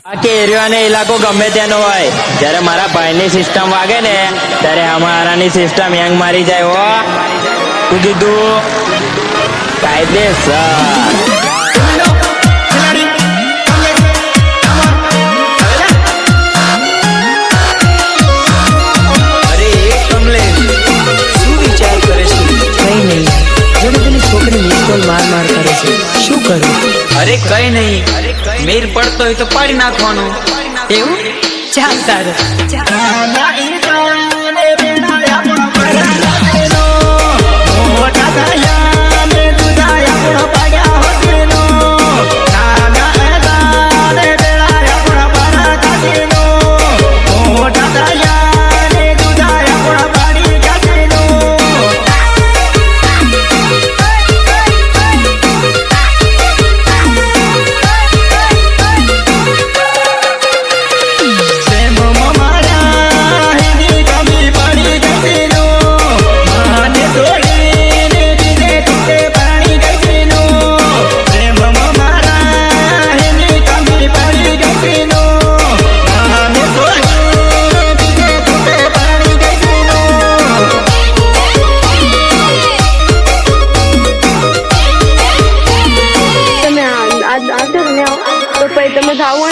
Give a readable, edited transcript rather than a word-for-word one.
બાકી એરિયા ને ઇલાકો ગમે તેનો હોય, જ્યારે મારા ભાઈની સિસ્ટમ વાગે ને ત્યારે અમારાની સિસ્ટમ હેંગ મારી જાય. હો તું કીધું કાયદેસર. અરે કઈ નહીં, મેર પડતો હોય તો પાડી નાખવાનું. એવું ચાલ તારે. તમે જાઓ